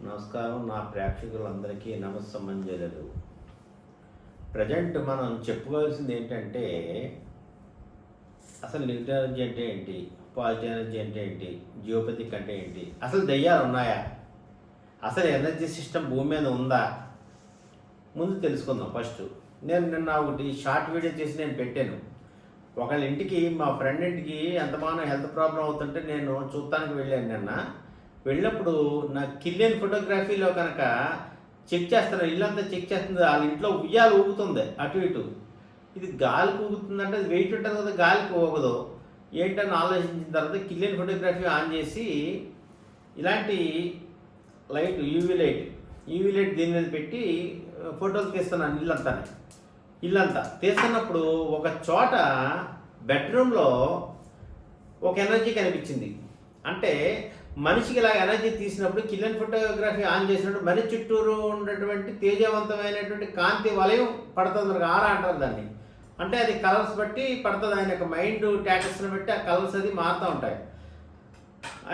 నమస్కారం. నా ప్రేక్షకులందరికీ నమస్సమంజలు. ప్రజెంట్ మనం చెప్పుకోవాల్సింది ఏంటంటే, అసలు నెగిటివ్ ఎనర్జీ అంటే ఏంటి, పాజిటివ్ ఎనర్జీ అంటే ఏంటి, జియోపతిక్ అంటే ఏంటి, అసలు దెయ్యాలు ఉన్నాయా, అసలు ఎనర్జీ సిస్టమ్ భూమి మీద ఉందా, ముందు తెలుసుకుందాం. ఫస్ట్ నేను నిన్న ఒకటి షార్ట్ వీడియో చేసి నేను పెట్టాను. ఒకళ్ళ ఇంటికి, మా ఫ్రెండ్ ఇంటికి ఎంతమానో హెల్త్ ప్రాబ్లం అవుతుంటే నేను చూడటానికి వెళ్ళాను. నిన్న వెళ్ళినప్పుడు నా కిలియన్ ఫోటోగ్రఫీలో కనుక చెక్ చేస్తాను, ఇల్లంతా చెక్ చేస్తుంది. వాళ్ళ ఇంట్లో ఉయ్యాలు ఊగుతుంది అటు ఇటు. ఇది గాలికి ఊగుతుందంటే అది వెయిట్ ఉంటుంది కదా, గాలికి ఊగదు ఏంటని ఆలోచించిన తర్వాత కిలియన్ ఫోటోగ్రఫీ ఆన్ చేసి ఇలాంటి లైట్, యూవీ లైట్ దీని మీద పెట్టి ఫోటోలు తీస్తున్నాను. ఇల్లంతా తీస్తున్నప్పుడు ఒక చోట బెడ్రూమ్లో ఒక ఎనర్జీ కనిపించింది. అంటే మనిషికి ఇలా ఎనర్జీ తీసినప్పుడు, కిలియన్ ఫోటోగ్రఫీ ఆన్ చేసినప్పుడు మనిషి చుట్టూరు ఉన్నటువంటి తేజవంతమైనటువంటి కాంతి వలయం పడుతుంది. మనకు ఆరా అంటారు దాన్ని. అంటే అది కలర్స్ బట్టి పడుతుంది. ఆయన యొక్క మైండ్ ట్యాటస్ని బట్టి ఆ కలర్స్ అది మారుతూ ఉంటాయి.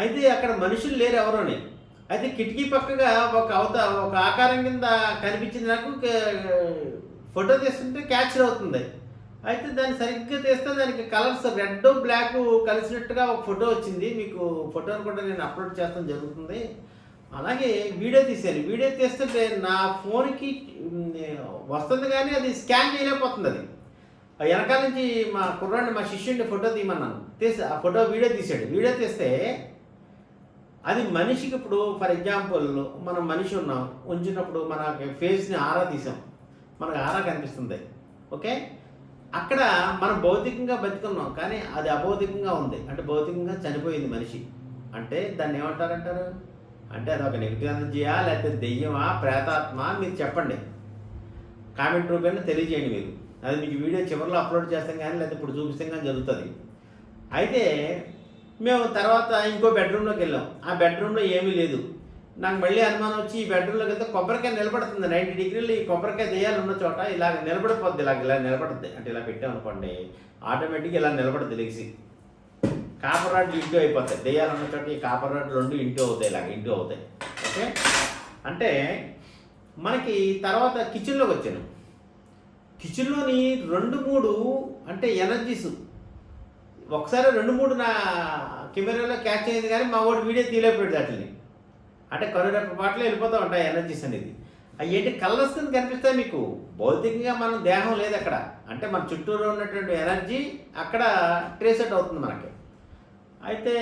అయితే అక్కడ మనుషులు లేరు ఎవరోని. అయితే కిటికీ పక్కగా ఒక ఆకారం కింద కనిపించింది నాకు. ఫోటో తీస్తుంటే క్యాప్చర్ అవుతుంది. అయితే దాన్ని సరిగ్గా తీస్తే దానికి కలర్స్ రెడ్ బ్లాక్ కలిసినట్టుగా ఒక ఫోటో వచ్చింది. మీకు ఫోటోని కూడా నేను అప్లోడ్ చేస్తాం జరుగుతుంది. అలాగే వీడియో తీశాను. వీడియో తీస్తుంటే నా ఫోన్కి వస్తుంది కానీ అది స్కాన్ చేయలేకపోతుంది. అది వెనకాల నుంచి మా కుర్రాడిని, మా శిష్యుడిని ఫోటో తీయమన్నాను. ఆ ఫోటో వీడియో తీసాడు. వీడియో తీస్తే అది మనిషికి, ఇప్పుడు ఫర్ ఎగ్జాంపుల్ మనం మనిషి ఉన్నాం, ఉంచినప్పుడు మన ఫేస్ని ఆరా తీసాం, మనకు ఆరా కనిపిస్తుంది. ఓకే, అక్కడ మనం భౌతికంగా బతికున్నాం కానీ అది అభౌతికంగా ఉంది. అంటే భౌతికంగా చనిపోయింది మనిషి. అంటే దాన్ని ఏమంటారంటారు? అంటే అది ఒక నెగిటివ్ ఎనర్జీయా, లేకపోతే దెయ్యమా, ప్రేతాత్మ? మీరు చెప్పండి, కామెంట్ రూపంలో తెలియజేయండి. మీరు అది మీకు వీడియో చివరిలో అప్లోడ్ చేస్తాం కానీ, లేకపోతే ఇప్పుడు చూపిస్తాం కానీ జరుగుతుంది. అయితే మేము తర్వాత ఇంకో బెడ్రూమ్లోకి వెళ్ళాం. ఆ బెడ్రూమ్లో ఏమీ లేదు. నాకు మళ్ళీ అనుమానం వచ్చి ఈ బెడ్రూమ్లోకి వెళ్తే కొబ్బరికాయ నిలబడుతుంది 90 డిగ్రీలు. ఈ కొబ్బరికాయ దెయ్యాలు ఉన్న చోట ఇలా నిలబడిపోద్ది. ఇలా నిలబడుద్ది. అంటే ఇలా పెట్టామనుకోండి, ఆటోమేటిక్గా ఇలా నిలబడుద్ది లెగిసి. కాపర్ రాడ్లు ఇంటూ అయిపోతాయి. దెయ్యాలు ఉన్న చోట ఈ కాపర్ రాడ్లు 2 ఇంటూ అవుతాయి. ఇంటూ అవుతాయి. ఓకే, అంటే మనకి తర్వాత కిచెన్లోకి వచ్చాను. కిచెన్లోని 2-3 అంటే ఎనర్జీస్ ఒకసారి 2-3 నా కెమెరాలో క్యాచ్ అయ్యింది కానీ మా వాడు వీడియో తీయలేకపోయాడు వాటిని. అంటే కనురెప్ప పాటలో వెళ్ళిపోతూ ఉంటాయి ఎనర్జీస్ అనేది. అవి ఏంటి, కలర్స్ కింద కనిపిస్తాయి మీకు. భౌతికంగా మనం దేహం లేదు అక్కడ. అంటే మన చుట్టూరు ఉన్నటువంటి ఎనర్జీ అక్కడ ట్రేస్ అవుట్ అవుతుంది మనకి. అయితే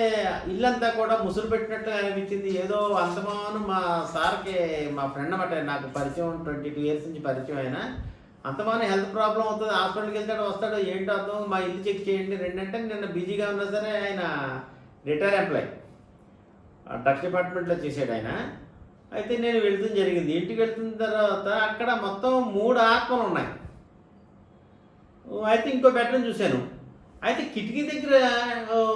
ఇల్లంతా కూడా ముసురు పెట్టినట్టుగా అనిపించింది. ఏదో అంతమాను మా సార్కి, మా ఫ్రెండ్ అన్నమాట, నాకు పరిచయం 22 ఇయర్స్ నుంచి పరిచయం. అయినా అంతమాను హెల్త్ ప్రాబ్లం అవుతుంది, హాస్పిటల్కి వెళ్తాడు, వస్తాడు, ఏంటో అర్థం, మా ఇల్లు చెక్ చేయండి రెండంటే. నిన్న బిజీగా ఉన్నా సరే, ఆయన రిటైర్ ఎంప్లాయ్, డ్రగ్స్ డిపార్ట్మెంట్లో చేసాడు ఆయన. అయితే నేను వెళ్తుంది జరిగింది. ఇంటికి వెళ్తున్న తర్వాత అక్కడ మొత్తం 3 ఆత్మలు ఉన్నాయి. అయితే ఇంకో బెడ్రూమ్ చూశాను. అయితే కిటికీ దగ్గర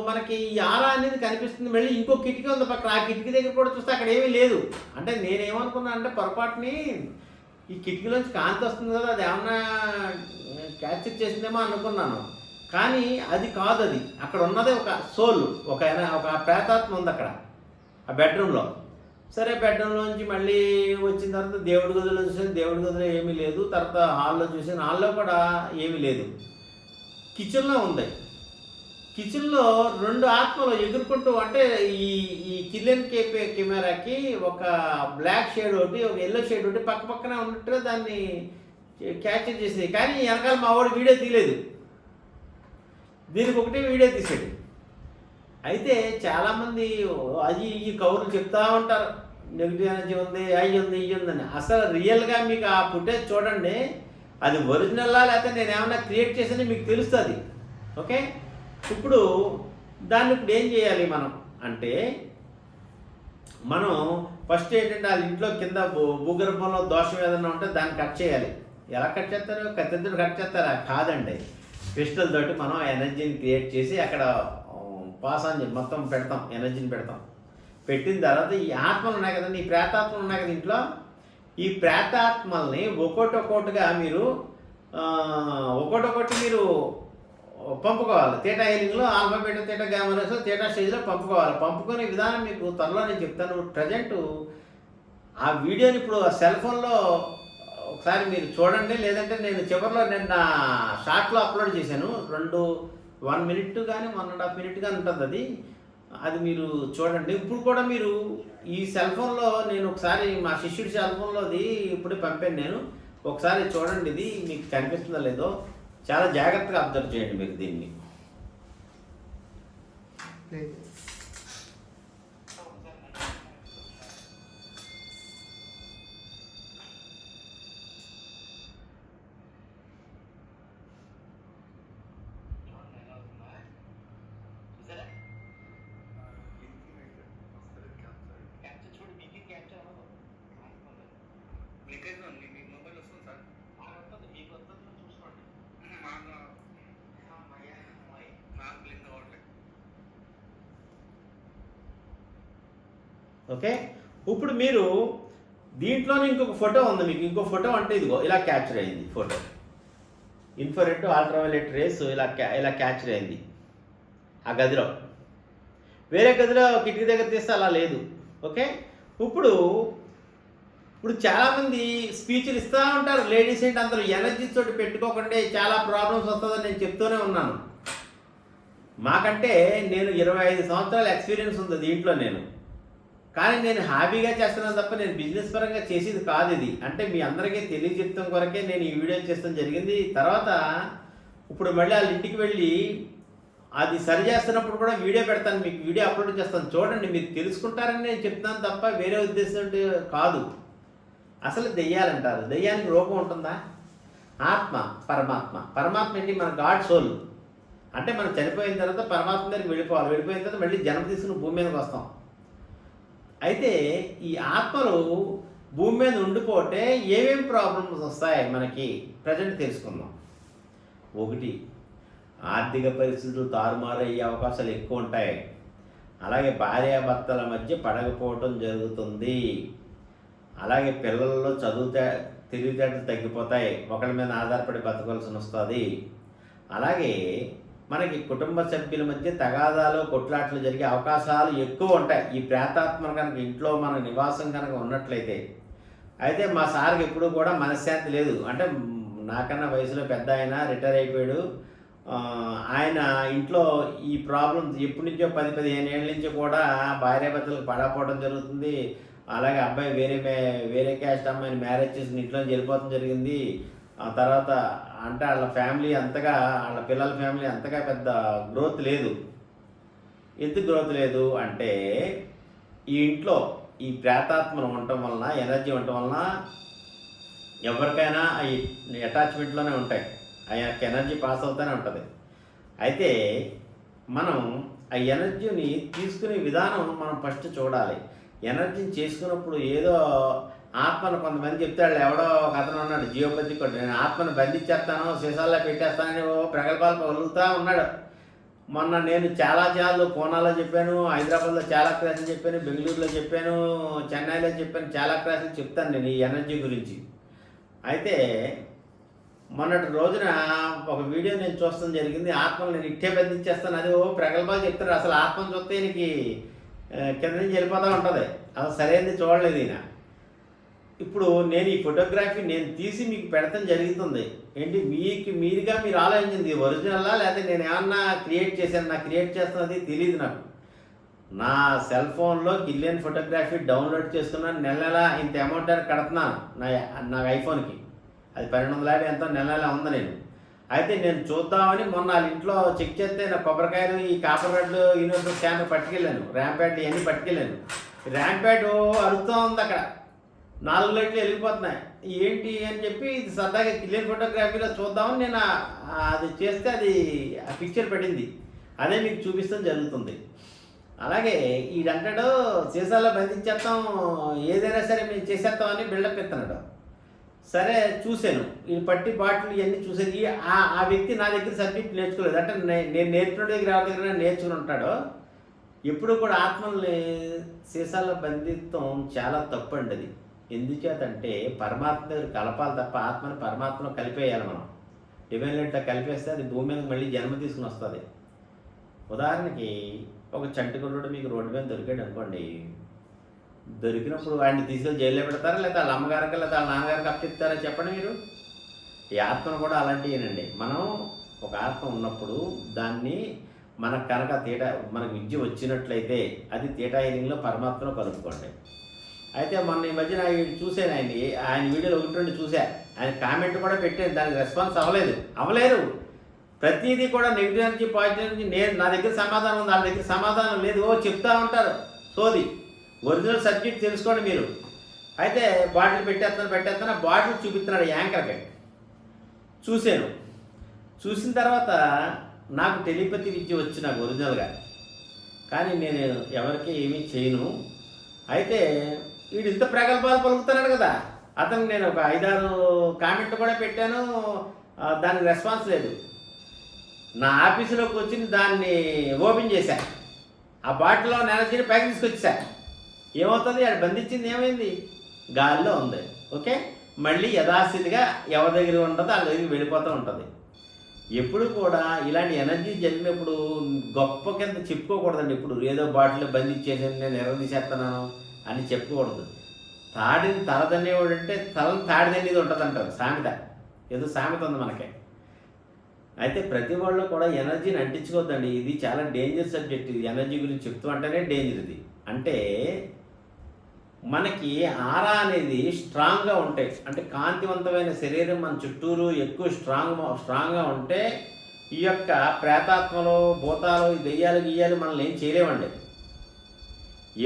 మనకి ఈ ఆరా అనేది కనిపిస్తుంది. మళ్ళీ ఇంకో కిటికీ ఉంది పక్కన. ఆ కిటికీ దగ్గర కూడా చూస్తే అక్కడ ఏమీ లేదు. అంటే నేనేమనుకున్నాను అంటే, పొరపాటుని ఈ కిటికీలోంచి కాంతి వస్తుంది కదా, అది ఏమన్నా క్యాప్చర్ చేసిందేమో అనుకున్నాను. కానీ అది కాదు. అది అక్కడ ఉన్నది ఒక సోల్, ఒక ప్రేతాత్మ ఉంది అక్కడ ఆ బెడ్రూమ్లో. సరే, బెడ్రూమ్లోంచి మళ్ళీ వచ్చిన తర్వాత దేవుడి గదిలో చూసాను. దేవుడి గదిలో ఏమీ లేదు. తర్వాత హాల్లో చూసాను. హాల్లో కూడా ఏమీ లేదు. కిచెన్లో ఉంది. కిచెన్లో 2 ఆత్మలు ఎగురుకుంటూ, అంటే ఈ కిలియన్ కెమెరాకి ఒక బ్లాక్ షేడ్ ఒకటి, ఒక ఎల్లో షేడ్ ఒకటి పక్క పక్కనే ఉన్నట్టుగా దాన్ని క్యాప్చర్ చేసింది. కానీ వెనకాల మా వాడు వీడియో తీయలేదు. దీనికి ఒకటి వీడియో తీసాడు. అయితే చాలామంది అది ఈ కవర్లు చెప్తా ఉంటారు, నెగిటివ్ ఎనర్జీ ఉంది, అయ్యి ఉంది, ఇవి ఉందని. అసలు రియల్గా మీకు ఆ ఫుటేజ్ చూడండి, అది ఒరిజినల్లా లేకపోతే నేను ఏమైనా క్రియేట్ చేసేది మీకు తెలుస్తుంది. ఓకే, ఇప్పుడు ఏం చేయాలి మనం అంటే, మనం ఫస్ట్ ఏంటంటే వాళ్ళ ఇంట్లో కింద భూగర్భంలో దోషం ఏదైనా ఉంటే దాన్ని కట్ చేయాలి. ఎలా కట్ చేస్తారు? కత్తితో కట్ చేస్తారా? కాదండి, క్రిస్టల్ తోటి మనం ఎనర్జీని క్రియేట్ చేసి అక్కడ పాస్ అని మొత్తం పెడతాం, ఎనర్జీని పెడతాం. పెట్టిన తర్వాత ఈ ఆత్మలు ఉన్నాయి కదండి, ఈ ప్రేతాత్మలు ఉన్నాయి కదా ఇంట్లో, ఈ ప్రేతాత్మల్ని ఒక్కొక్కటిగా మీరు మీరు పంపుకోవాలి. తీటా హీలింగ్లో ఆల్ఫా బీటా తీటా గామా రేస్లో తీటా స్టేజ్లో పంపుకోవాలి. పంపుకునే విధానం మీకు త్వరలో నేను చెప్తాను. ప్రజెంట్ ఆ వీడియోని ఇప్పుడు సెల్ ఫోన్లో ఒకసారి మీరు చూడండి, లేదంటే నేను చివరిలో నిన్న షార్ట్లో అప్లోడ్ చేశాను. 1 మినిట్ కానీ 1.5 మినిట్ కానీ ఉంటుంది అది. అది మీరు చూడండి. ఇప్పుడు కూడా మీరు ఈ సెల్ ఫోన్లో నేను ఒకసారి మా శిష్యుడి సెల్ ఫోన్లోది ఇప్పుడే పంపాను నేను. ఒకసారి చూడండి, ఇది మీకు కనిపిస్తుందో లేదో. చాలా జాగ్రత్తగా అబ్జర్వ్ చేయండి మీరు దీన్ని. ఓకే, ఇప్పుడు మీరు దీంట్లోనే ఇంకొక ఫోటో ఉంది మీకు. ఇంకో ఫోటో అంటే ఇదిగో ఇలా క్యాప్చర్ అయింది ఫోటో. ఇన్ఫ్రారెడ్ అల్ట్రావైలెట్ రేస్ ఇలా క్యాప్చర్ అయింది ఆ గదిలో. వేరే గదిలో కిటికీ దగ్గర తీస్తే అలా లేదు. ఓకే, ఇప్పుడు చాలామంది స్పీచ్లు ఇస్తూ ఉంటారు. లేడీస్ ఏంటి అందరూ ఎనర్జీ తోటి పెట్టుకోకుండా చాలా ప్రాబ్లమ్స్ వస్తుందని నేను చెప్తూనే ఉన్నాను. మాకంటే నేను 25 సంవత్సరాల ఎక్స్పీరియన్స్ ఉంది దీంట్లో నేను. కానీ నేను హాబీగా చేస్తున్నాను తప్ప నేను బిజినెస్ పరంగా చేసేది కాదు ఇది. అంటే మీ అందరికీ తెలియజెప్పడం కొరకే నేను ఈ వీడియో చేస్తాం జరిగింది. తర్వాత ఇప్పుడు మళ్ళీ వాళ్ళ ఇంటికి వెళ్ళి అది సరి చేస్తున్నప్పుడు కూడా వీడియో పెడతాను, మీకు వీడియో అప్లోడ్ చేస్తాను, చూడండి. మీరు తెలుసుకుంటారని నేను చెప్తాను తప్ప వేరే ఉద్దేశం కాదు. అసలు దెయ్యాలంటారు, దెయ్యానికి రూపం ఉంటుందా? ఆత్మ, పరమాత్మ. పరమాత్మ ఏంటి? మన గాడ్ సోల్. అంటే మనం చనిపోయిన తర్వాత పరమాత్మ దగ్గరికి వెళ్ళిపోవాలి. వెళ్ళిపోయిన తర్వాత మళ్ళీ జన్మ తీసుకుని భూమి మీదకి వస్తాం. అయితే ఈ ఆత్మలు భూమి మీద ఉండిపోతే ఏమేమి ప్రాబ్లమ్స్ వస్తాయి మనకి ప్రజెంట్ తెలుసుకుందాం. 1, ఆర్థిక పరిస్థితులు తారుమారు అయ్యే అవకాశాలు ఎక్కువ ఉంటాయి. అలాగే భార్యాభర్తల మధ్య పడకపోవటం జరుగుతుంది. అలాగే పిల్లల్లో తెలివితేటలు తగ్గిపోతాయి, ఒకరి మీద ఆధారపడి బతకాల్సి వస్తుంది. అలాగే మనకి కుటుంబ సభ్యుల మధ్య తగాదాలు కొట్లాట్లు జరిగే అవకాశాలు ఎక్కువ ఉంటాయి. ఈ ప్రేతాత్మ కనుక ఇంట్లో మన నివాసం కనుక ఉన్నట్లయితే. అయితే మా సార్కి ఎప్పుడూ కూడా మనశ్శాంతి లేదు. అంటే నాకన్నా వయసులో పెద్ద ఆయన, రిటైర్ అయిపోయాడు. ఆయన ఇంట్లో ఈ ప్రాబ్లమ్స్ ఎప్పటి నుంచో 10-15 ఏళ్ళ నుంచి కూడా భార్యాభర్తలకు పడకపోవడం జరుగుతుంది. అలాగే అబ్బాయి వేరే క్యాస్ట్ అమ్మాయిని మ్యారేజ్ చేసుకుని ఇంట్లో వెళ్ళిపోవడం జరిగింది. ఆ తర్వాత అంటే వాళ్ళ ఫ్యామిలీ అంతగా, వాళ్ళ పిల్లల ఫ్యామిలీ అంతగా పెద్ద గ్రోత్ లేదు. ఎందుకు గ్రోత్ లేదు అంటే ఈ ఇంట్లో ఈ ప్రేతాత్మలు ఉండటం వలన, ఎనర్జీ ఉండటం వలన ఎవరికైనా ఈ అటాచ్మెంట్లోనే ఉంటాయి. ఆ యొక్క ఎనర్జీ పాస్ అవుతూనే ఉంటుంది. అయితే మనం ఆ ఎనర్జీని తీసుకునే విధానం మనం ఫస్ట్ చూడాలి. ఎనర్జీని చేసుకున్నప్పుడు ఏదో ఆత్మను కొంతమంది చెప్తాడు, ఎవడో ఒక అతను ఉన్నాడు జియోపతి కొట్టి, నేను ఆత్మను బంధించేస్తాను, సీసాల్లో పెట్టేస్తానని ప్రగల్భాలు పలుకుతూ ఉన్నాడు. మొన్న నేను చాలా పూనాలో చెప్పాను, హైదరాబాద్లో చాలా క్లాసులు చెప్పాను, బెంగళూరులో చెప్పాను, చెన్నైలో చెప్పాను, చాలా క్లాసులు చెప్తాను నేను ఈ ఎనర్జీ గురించి. అయితే మొన్నటి రోజున ఒక వీడియో నేను చూస్తాం జరిగింది. ఆత్మను నేను ఇట్టే బంధించేస్తాను, అది ప్రగల్భాలు చెప్తారు. అసలు ఆత్మను చూస్తే ఈయనకి కింద నుంచి వెళ్ళిపోతూ ఉంటుంది. అసలు సరైనది చూడలేదు ఈయన. ఇప్పుడు నేను ఈ ఫోటోగ్రఫీ నేను తీసి మీకు పెడతాం జరుగుతుంది. ఏంటి మీరుగా మీరు ఆలోచించింది ఒరిజినల్లా లేకపోతే నేను ఏమన్నా క్రియేట్ చేశాను? నాకు క్రియేట్ చేస్తున్నది తెలియదు నాకు. నా సెల్ ఫోన్లో కిలియన్ ఫోటోగ్రఫీ డౌన్లోడ్ చేసుకున్నాను. నెల ఇంత అమౌంట్ అని కడుతున్నాను నా ఐఫోన్కి. అది 1250 ఎంతో నెల ఉంది నేను. అయితే నేను చూద్దామని మొన్న వాళ్ళ ఇంట్లో చెక్ చేస్తే నా కొబ్బరికాయలు, ఈ కాపర్ రాడ్లు, యూనివర్సల్ స్కానర్ పట్టుకెళ్ళాను, ర్యాంప్ ప్యాడ్లు ఇవన్నీ పట్టుకెళ్ళాను. ర్యాంప్ ప్యాడ్ అరుస్తూ ఉంది అక్కడ, 4 లైట్లు వెళ్ళిపోతున్నాయి. ఏంటి అని చెప్పి ఇది సరదాగా కిలియన్ ఫోటోగ్రఫీలో చూద్దామని నేను అది చేస్తే అది ఆ పిక్చర్ పడింది. అదే మీకు చూపిస్తాం జరుగుతుంది. అలాగే ఈడంటాడు సీసాలో బంధించేస్తాం, ఏదైనా సరే మేము చేసేస్తామని బిల్డప్ ఇస్తున్నాడు. సరే చూశాను, ఈ పట్టి బాటిల్ ఇవన్నీ చూసాను. ఆ వ్యక్తి నా దగ్గర సబ్జెక్ట్ నేర్చుకోలేదు. అంటే నేను నేర్చుకున్న దగ్గర ఎవరి దగ్గర నేర్చుకుని ఉంటాడో. ఎప్పుడు కూడా ఆత్మల్ని సీసాల్లో బంధించడం చాలా తప్పు అండి. అది ఎందుచేతంటే పరమాత్మ దగ్గర కలపాలి తప్ప ఆత్మని పరమాత్మలో కలిపేయాలి మనం. డివైన్ లైట్లో కలిపేస్తే అది భూమి మీద మళ్ళీ జన్మ తీసుకుని వస్తుంది. ఉదాహరణకి ఒక చంటిగుర్రుడు మీకు రోడ్డు మీద దొరికాడు అనుకోండి, దొరికినప్పుడు వాడిని తీసుకెళ్ళి జైల్లో పెడతారా, లేదా వాళ్ళ అమ్మగారికి లేదా వాళ్ళ నాన్నగారికి అప్పచెప్తారా చెప్పండి మీరు. ఈ ఆత్మను కూడా అలాంటివేనండి. మనం ఒక ఆత్మ ఉన్నప్పుడు దాన్ని మనకు కనుక మనకు విద్య వచ్చినట్లయితే అది తీటా హీలింగ్లో పరమాత్మలో కలుపుకోండి. అయితే మొన్న ఈ మధ్యన చూశాను ఆయన వీడియోలో ఒకటి రెండు చూసా. ఆయన కామెంట్ కూడా పెట్టాను, దానికి రెస్పాన్స్ అవ్వలేదు. ప్రతిదీ కూడా నెగిటివ్ ఎనర్జీ పాజిటివ్ ఎనర్జీ నా దగ్గర సమాధానం ఉంది, వాళ్ళ దగ్గర సమాధానం లేదు, చెప్తా ఉంటారు సోది. ఒరిజినల్ సబ్జెక్ట్ తెలుసుకోండి మీరు. అయితే బాటిల్ పెట్టేస్తాను బాటిల్ చూపిస్తున్నాడు యాంకర్కి. చూసిన తర్వాత నాకు టెలిపతి విద్య వచ్చి నాకు ఒరిజినల్గా, కానీ నేను ఎవరికి ఏమీ చేయను. అయితే వీడు ఇంత ప్రగల్భాలు పలుకుతున్నాడు కదా, అతను నేను ఒక 5-6 కామెంట్ కూడా పెట్టాను, దానికి రెస్పాన్స్ లేదు. నా ఆఫీసులోకి వచ్చి దాన్ని ఓపెన్ చేశా, ఆ బాటిల్లో ఎనర్జీని పైకి తీసుకొచ్చా. ఏమవుతుంది, అది బంధించింది ఏమైంది, గాలిలో ఉంది. ఓకే, మళ్ళీ యథాస్థితిగా ఎవరి దగ్గర ఉంటుందో వాళ్ళ దగ్గరికి వెళ్ళిపోతూ ఉంటుంది. ఎప్పుడు కూడా ఇలాంటి ఎనర్జీ జరిగినప్పుడు గొప్ప కింద చెప్పుకోకూడదండి. ఇప్పుడు ఏదో బాటిల్లో బంధించేసి నేను ఎర్రదీసేస్తున్నాను అని చెప్పుకోకూడదు. తాడిని తలదన్నేవాడు అంటే తలని తాడిదనేది ఉంటుంది అంటారు సామెత, ఏదో సామెత ఉంది మనకి. అయితే ప్రతి వాళ్ళు కూడా ఎనర్జీని అంటించుకోవద్దండి. ఇది చాలా డేంజర్ సబ్జెక్ట్. ఇది ఎనర్జీ గురించి చెప్తూ అంటేనే డేంజర్. ఇది అంటే మనకి ఆరా అనేది స్ట్రాంగ్గా ఉంటాయి, అంటే కాంతివంతమైన శరీరం మన చుట్టూరు ఎక్కువ స్ట్రాంగ్గా ఉంటే ఈ యొక్క ప్రేతాత్మలు భూతాలు దెయ్యాలు గియ్యాలు మనల్ని ఏం చేయలేమండి.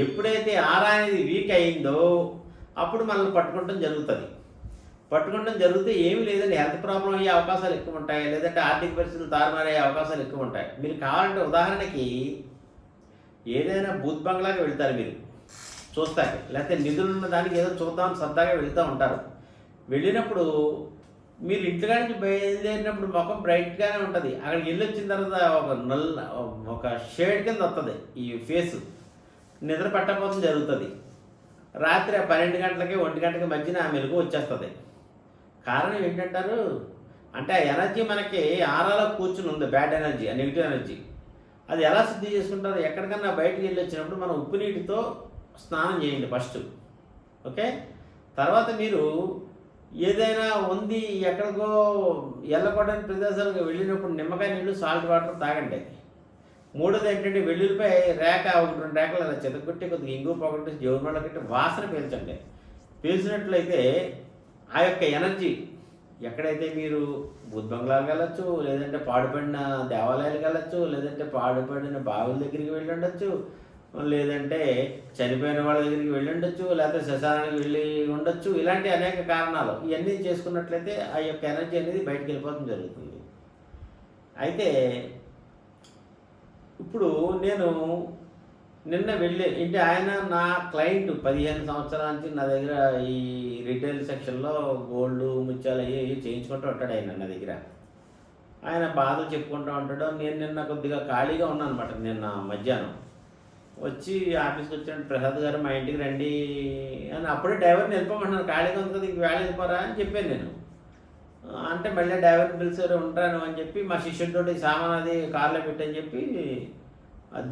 ఎప్పుడైతే ఆరా అనేది వీక్ అయిందో అప్పుడు మనల్ని పట్టుకుంటం జరిగితే ఏమీ లేదండి, హెల్త్ ప్రాబ్లం అయ్యే అవకాశాలు ఎక్కువ ఉంటాయి, లేదంటే ఆర్థిక పరిస్థితులు తారుమారయ్యే అవకాశాలు ఎక్కువ ఉంటాయి. మీరు కావాలంటే ఉదాహరణకి ఏదైనా బూత్ బంగ్లాకి వెళ్తారు మీరు చూస్తాకి, లేకపోతే నిధులున్న దానికి ఏదో చూద్దాం సరదాగా వెళ్తూ ఉంటారు. వెళ్ళినప్పుడు మీరు ఇంట్లో నుంచి బయలుదేరినప్పుడు ముఖం బ్రైట్గానే ఉంటుంది. అక్కడికి వెళ్ళి వచ్చిన తర్వాత ఒక షేడ్ కింద వస్తుంది ఈ ఫేసు, నిద్ర పట్టకపోవడం జరుగుతుంది. రాత్రి 12 గంటలకి 1 గంటకి మధ్యన ఆ మెలకు వచ్చేస్తుంది. కారణం ఏంటంటారు అంటే ఆ ఎనర్జీ మనకి ఆరాలో కూర్చుని ఉంది, బ్యాడ్ ఎనర్జీ, నెగిటివ్ ఎనర్జీ. అది ఎలా శుద్ధి చేసుకుంటారు, ఎక్కడికన్నా బయటికి వెళ్ళి వచ్చినప్పుడు మనం ఉప్పు నీటితో స్నానం చేయండి ఫస్ట్. ఓకే, తర్వాత మీరు ఏదైనా ఉంది ఎక్కడికో వెళ్ళకూడని ప్రదేశాలకు వెళ్ళినప్పుడు నిమ్మకాయ నీళ్ళు సాల్ట్ వాటర్ తాగండి. మూడోది ఏంటంటే వెల్లుల్లిపై రేఖ 1-2 రేఖలు అలా చెదగొట్టి కొద్దిగా ఇంగు పొగట్టి జోరుమల కట్టి వాసన పీల్చండి. పీల్చినట్లయితే ఆ యొక్క ఎనర్జీ ఎక్కడైతే మీరు బుద్ధ బంగ్లాలకు వెళ్ళచ్చు, లేదంటే పాడుపడిన దేవాలయాలకు వెళ్ళచ్చు, లేదంటే పాడుపడిన బావుల దగ్గరికి వెళ్ళి ఉండొచ్చు, లేదంటే చనిపోయిన వాళ్ళ దగ్గరికి వెళ్ళి ఉండొచ్చు, లేకపోతే శ్మశానానికి వెళ్ళి ఉండొచ్చు. ఇలాంటి అనేక కారణాలు ఇవన్నీ చేసుకున్నట్లయితే ఆ యొక్క ఎనర్జీ అనేది బయటకు వెళ్ళిపోవడం జరుగుతుంది. అయితే ఇప్పుడు నేను నిన్న అంటే ఆయన నా క్లయింట్ 15 సంవత్సరాల నుంచి నా దగ్గర ఈ రిటైల్ సెక్షన్లో గోల్డ్ ముత్యాలు అవి చేయించుకుంటూ ఉంటాడు ఆయన నా దగ్గర. ఆయన బాధలు చెప్పుకుంటూ ఉంటాడు. నేను నిన్న కొద్దిగా ఖాళీగా ఉన్నాను అనమాట. నిన్న మధ్యాహ్నం వచ్చి ఆఫీస్కి వచ్చాను, ప్రసాద్ గారు మా ఇంటికి రండి అని. అప్పుడే డ్రైవర్ని వెళ్ళిపోమంటున్నాను, ఖాళీగా ఉంది కదా ఇంక వేళ వెళ్ళిపోరా అని చెప్పాను నేను. అంటే మళ్ళీ డ్రైవర్ని పిలిచారు, ఉంటాను అని చెప్పి మా శిష్యుడితోటి సామాన్ అది కార్లో పెట్టని చెప్పి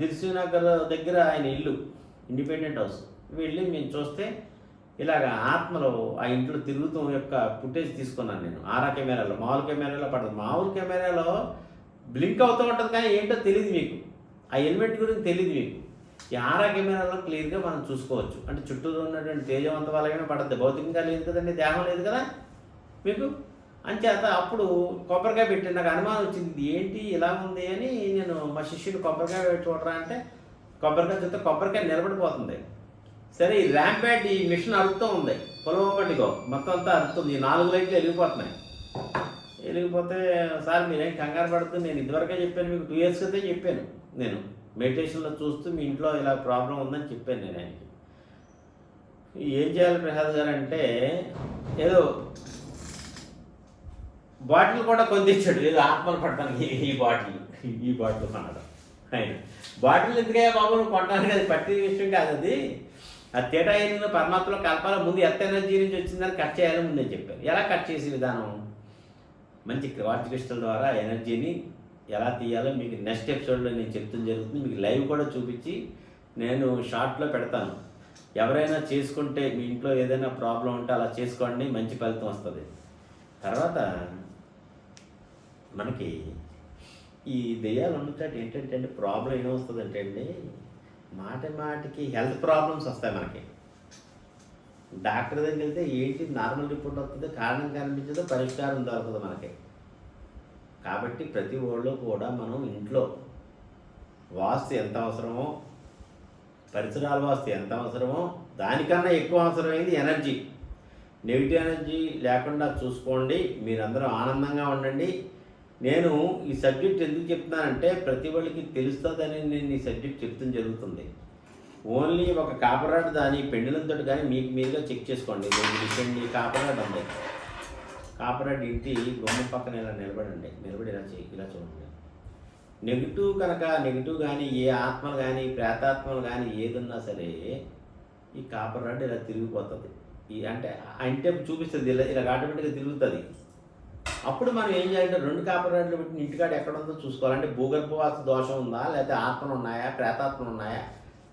దిల్సునగర్ దగ్గర ఆయన ఇల్లు, ఇండిపెండెంట్ హౌస్ వెళ్ళి మేము చూస్తే ఇలాగ ఆత్మలో ఆ ఇంట్లో తిరుగుతూ యొక్క ఫుటేజ్ తీసుకున్నాను నేను. ఆరా కెమెరాలో, మామూలు కెమెరాలో పడుతుంది. మామూలు కెమెరాలో బ్లింక్ అవుతూ ఉంటుంది కానీ ఏంటో తెలియదు మీకు, ఆ ఎలిమెంట్ గురించి తెలియదు మీకు. ఈ ఆరా కెమెరాలో క్లియర్గా మనం చూసుకోవచ్చు. అంటే చుట్టూ ఉన్నటువంటి తేజవంత వాళ్ళకైనా పడుతుంది, భౌతికంగా లేదు కదండి, దేహం లేదు కదా మీకు. అంచేత అప్పుడు కొబ్బరికాయ పెట్టిన నాకు అనుమానం వచ్చింది, ఇది ఏంటి ఇలా ఉంది అని. నేను మా శిష్యుడు కొబ్బరికాయ చూడరా అంటే కొబ్బరికాయ చూస్తే కొబ్బరికాయ నిలబడిపోతుంది. సరే ఈ ర్యాంప్యాడ్ ఈ మిషన్ అరుపుతూ ఉంది, పొలవపట్టిగో మొత్తం అంతా అరుతుంది. ఈ 4 లైట్లు వెలిగిపోతున్నాయి. వెలిగిపోతే సార్ మీరేం కంగారు పడుతుంది, నేను ఇదివరకే చెప్పాను మీకు, 2 years క్రితం చెప్పాను నేను మెడిటేషన్లో చూస్తూ మీ ఇంట్లో ఇలా ప్రాబ్లం ఉందని చెప్పాను నేను ఆయనకి. ఏం చేయాలి ప్రసాద్ గారు అంటే ఏదో బాటిల్ కూడా కొందిచ్చాడు, ఏదో ఆత్మలు పడటానికి. ఈ బాటిల్ కొనడం ఆయన బాటిల్ ఎందుకయ్యా బాబు నువ్వు కొట్టడానికి, అది పట్టి విషయం కాదు. అది తీటా హీలింగ్లో పరమాత్మలో కలపాల. ముందు ఎర్త్ ఎనర్జీ నుంచి వచ్చిందని కట్ చేయాలి ముందే చెప్పాను. ఎలా కట్ చేసే విధానం, మంచి క్వార్ట్జ్ క్రిస్టల్ ద్వారా ఎనర్జీని ఎలా తీయాలో మీకు నెక్స్ట్ ఎపిసోడ్లో నేను చెప్తాను జరుగుతుంది. మీకు లైవ్ కూడా చూపించి నేను షార్ట్లో పెడతాను. ఎవరైనా చేసుకుంటే మీ ఇంట్లో ఏదైనా ప్రాబ్లం ఉంటే అలా చేసుకోండి, మంచి ఫలితం వస్తుంది. తర్వాత మనకి ఈ దెయ్యాలు ఉన్నట్టు ఏంటంటే అండి, ప్రాబ్లం ఏమొస్తుందంటే అండి, మాటికి హెల్త్ ప్రాబ్లమ్స్ వస్తాయి మనకి. డాక్టర్ దగ్గరికి వెళ్తే ఏంటి నార్మల్ రిపోర్ట్ వస్తుంది, కారణం కనిపించదు, పరిష్కారం దొరకదు మనకి. కాబట్టి ప్రతి ఊళ్ళో కూడా మనం ఇంట్లో వాస్తు ఎంత అవసరమో, పరిసరాల వాస్తు ఎంత అవసరమో దానికన్నా ఎక్కువ అవసరమైంది ఎనర్జీ. నెగిటివ్ ఎనర్జీ లేకుండా చూసుకోండి, మీరందరూ ఆనందంగా ఉండండి. నేను ఈ సబ్జెక్ట్ ఎందుకు చెప్తున్నానంటే ప్రతి వాళ్ళకి తెలుస్తుందని నేను ఈ సబ్జెక్ట్ చెప్తాం జరుగుతుంది. ఓన్లీ ఒక కాపర్ రాడ్ దాని పెండులంతో కానీ మీకు మీరుగా చెక్ చేసుకోండి. డిపెండ్ కాపర్ రాడ్ ఉంది, కాపర్ రాడ్ ఇంటి గుమ్మం పక్కన ఇలా నిలబడి ఇలా చూడండి. నెగిటివ్ కానీ ఏ ఆత్మలు కానీ ప్రేతాత్మలు కానీ ఏదన్నా సరే ఈ కాపర్ రాడ్ ఇలా తిరిగిపోతుంది. అంటే చూపిస్తుంది, ఇలా ఆటోమేటిక్గా తిరుగుతుంది. అప్పుడు మనం ఏం చేయాలంటే 2 కాపర్ రాడ్లు పెట్టి ఇంటికాడ ఎక్కడ ఉందో చూసుకోవాలంటే భూగర్భవాస దోషం ఉందా, లేకపోతే ఆత్మలు ఉన్నాయా, ప్రేతాత్మలు ఉన్నాయా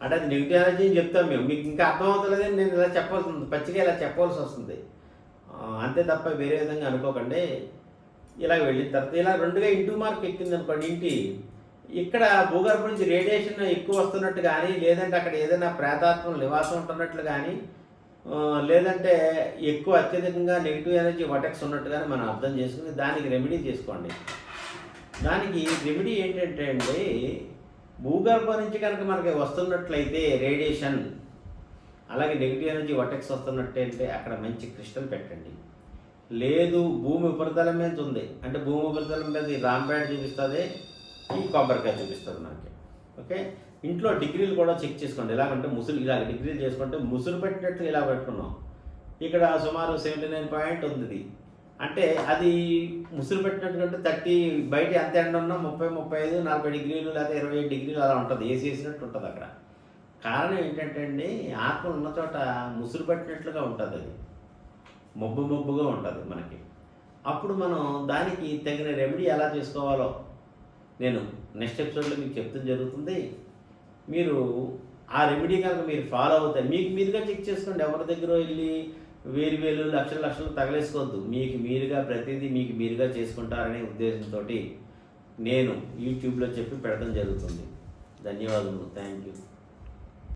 అంటే అది నెగిటివ్ ఎనర్జీ అని చెప్తాం మేము. మీకు ఇంకా అర్థమవుతలేదని నేను ఇలా చెప్పాల్సి ఉంది, పచ్చిగా ఇలా చెప్పవలసి వస్తుంది. అంతే తప్ప వేరే విధంగా అనుకోకండి. ఇలా వెళ్ళిన తర్వాత ఇలా 2గా ఇంటూ మార్క్ ఎక్కింది అనుకోండి ఇంటి, ఇక్కడ భూగర్భం నుంచి రేడియేషన్ ఎక్కువ వస్తున్నట్టు కానీ, లేదంటే అక్కడ ఏదైనా ప్రేతాత్మలు నివాసం ఉంటున్నట్లు కానీ, లేదంటే ఎక్కువ అత్యధికంగా నెగిటివ్ ఎనర్జీ వటెక్స్ ఉన్నట్టు కానీ మనం అర్థం చేసుకుని దానికి రెమెడీ చేసుకోండి. దానికి రెమెడీ ఏంటంటే అండి, భూగర్భం నుంచి కనుక మనకి వస్తున్నట్లయితే రేడియేషన్, అలాగే నెగిటివ్ ఎనర్జీ వటెక్స్ వస్తున్నట్టయితే అక్కడ మంచి క్రిస్టల్ పెట్టండి. లేదు భూమి ఉపరితలం మీద ఉంది అంటే భూమి ఉపరితలం మీద ఈ రాంపేట చూపిస్తుంది, ఈ కొబ్బరికాయ చూపిస్తుంది మనకి. ఓకే, ఇంట్లో డిగ్రీలు కూడా చెక్ చేసుకోండి. ఎలాగంటే ఇలా డిగ్రీలు చేసుకుంటే ముసురు పెట్టినట్లు ఇలా పెట్టుకున్నాం. ఇక్కడ సుమారు 79 పాయింట్ ఉంది. అంటే అది ముసురు పెట్టినట్టు 30 బయట ఎంత ఎండ ఉన్నా 30, 35, 40 డిగ్రీలు లేదా 27 డిగ్రీలు అలా ఉంటుంది, ఏసీ వేసినట్టు ఉంటుంది అక్కడ. కారణం ఏంటంటే అండి, ఆత్మ ఉన్న చోట ముసురు పెట్టినట్లుగా ఉంటుంది, అది మబ్బుగా ఉంటుంది మనకి. అప్పుడు మనం దానికి తగిన రెమెడీ ఎలా చేసుకోవాలో నేను నెక్స్ట్ ఎపిసోడ్లో మీకు చెప్తాం జరుగుతుంది. మీరు ఆ రెమెడీ కనుక మీరు ఫాలో అవుతాయి, మీకు మీరుగా చెక్ చేసుకోండి. ఎవరి దగ్గర వెళ్ళి వేలు లక్షలు తగలేసుకోవద్దు. మీకు మీరుగా ప్రతిదీ మీకు మీరుగా చేసుకుంటారనే ఉద్దేశంతో నేను యూట్యూబ్లో చెప్పి పెడతాం జరుగుతుంది. ధన్యవాదములు. Thank you.